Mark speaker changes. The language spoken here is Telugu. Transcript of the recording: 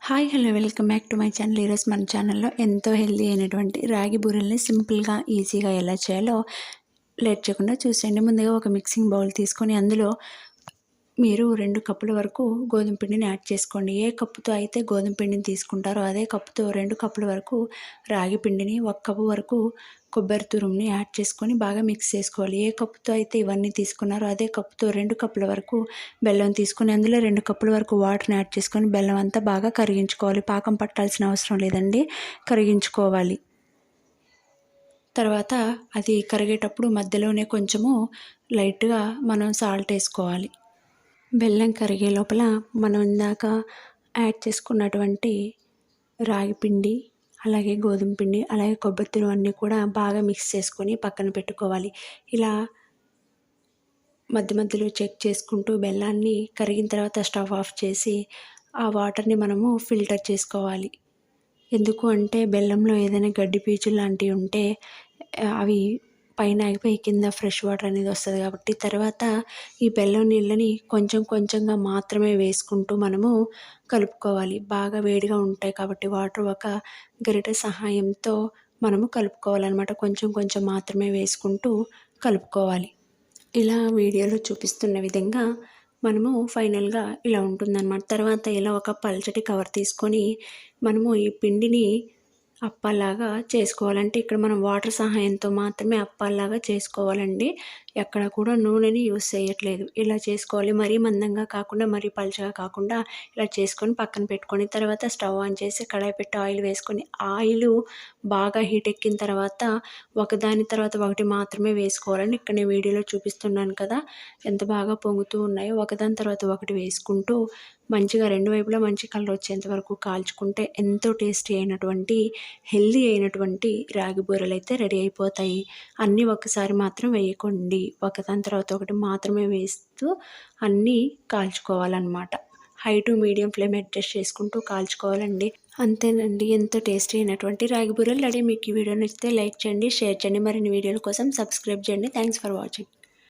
Speaker 1: Hi hello welcome back to my channel. ఈరోజు మన ఛానల్లో ఎంతో హెల్దీ అయినటువంటి రాగి బూరెల్ని సింపుల్గా ఈజీగా ఎలా చేయాలో లేట్ చేయకుండా చూసేయండి. ముందుగా ఒక మిక్సింగ్ బౌల్ తీసుకొని అందులో మీరు 2 కప్పుల వరకు గోధుమ పిండిని యాడ్ చేసుకోండి. ఏ కప్పుతో అయితే గోధుమ పిండిని తీసుకుంటారో అదే కప్పుతో 2 కప్పుల వరకు రాగి పిండిని, 1 కప్పు వరకు కొబ్బరి తురుముని యాడ్ చేసుకొని బాగా మిక్స్ చేసుకోవాలి. ఏ కప్పుతో అయితే ఇవన్నీ తీసుకున్నారో అదే కప్పుతో 2 కప్పుల వరకు బెల్లం తీసుకొని అందులో 2 కప్పుల వరకు వాటర్ని యాడ్ చేసుకొని బెల్లం అంతా బాగా కరిగించుకోవాలి. పాకం పట్టాల్సిన అవసరం లేదండి, కరిగించుకోవాలి. తర్వాత అది కరిగేటప్పుడు మధ్యలోనే కొంచెము లైట్గా మనం సాల్ట్ వేసుకోవాలి. బెల్లం కరిగే లోపల మనం ఇందాక యాడ్ చేసుకున్నటువంటి రాగి పిండి, అలాగే గోధుమ పిండి, అలాగే కొబ్బరి తురుము అన్నీ కూడా బాగా మిక్స్ చేసుకొని పక్కన పెట్టుకోవాలి. ఇలా మధ్య మధ్యలో చెక్ చేసుకుంటూ బెల్లాన్ని కరిగిన తర్వాత స్టవ్ ఆఫ్ చేసి ఆ వాటర్ని మనము ఫిల్టర్ చేసుకోవాలి. ఎందుకు అంటే బెల్లంలో ఏదైనా గడ్డి పీచులు లాంటివి ఉంటే అవి పైన ఆగిపోయి కింద ఫ్రెష్ వాటర్ అనేది వస్తుంది కాబట్టి తర్వాత ఈ బెల్లం నీళ్ళని కొంచెం కొంచెంగా మాత్రమే వేసుకుంటూ మనము కలుపుకోవాలి. బాగా వేడిగా ఉంటాయి కాబట్టి వాటర్ ఒక గరిటె సహాయంతో మనము కలుపుకోవాలన్నమాట. కొంచెం కొంచెం మాత్రమే వేసుకుంటూ కలుపుకోవాలి. ఇలా వీడియోలో చూపిస్తున్న విధంగా మనము ఫైనల్గా ఇలా ఉంటుందన్నమాట. తర్వాత ఇలా ఒక పల్చటి కవర్ తీసుకొని మనము ఈ పిండిని అప్పాలాగా చేసుకోవాలంటే ఇక్కడ మనం వాటర్ సహాయంతో మాత్రమే అప్పాలాగా చేసుకోవాలండి. ఎక్కడ కూడా నూనెని యూస్ చేయట్లేదు. ఇలా చేసుకోవాలి. మరీ మందంగా కాకుండా మరీ పలుచగా కాకుండా ఇలా చేసుకొని పక్కన పెట్టుకొని తర్వాత స్టవ్ ఆన్ చేసి కడాయి పెట్టి ఆయిల్ వేసుకొని ఆయిల్ బాగా హీట్ ఎక్కిన తర్వాత ఒకదాని తర్వాత ఒకటి మాత్రమే వేసుకోవాలండి. ఇక్కడ నేను వీడియోలో చూపిస్తున్నాను కదా ఎంత బాగా పొంగుతూ ఉన్నాయో. ఒకదాని తర్వాత ఒకటి వేసుకుంటూ మంచిగా రెండు వైపులా మంచి కలర్ వచ్చేంత వరకు కాల్చుకుంటే ఎంతో టేస్టీ అయినటువంటి హెల్దీ అయినటువంటి రాగి బూరెలు అయితే రెడీ అయిపోతాయి. అన్నీ ఒకసారి మాత్రం వేయకండి, ఒకదాని తర్వాత ఒకటి మాత్రమే వేస్తూ అన్నీ కాల్చుకోవాలన్నమాట. High to medium flame adjust చేసుకుంటూ కాల్చుకోవాలండి. అంతేనండి, ఎంతో టేస్టీ అయినటువంటి రాగి బూరెలు రెడీ. మీకు ఈ వీడియో నచ్చితే లైక్ చేయండి, షేర్ చేయండి. మరిన్ని వీడియోల కోసం సబ్స్క్రైబ్ చేయండి. Thanks for watching.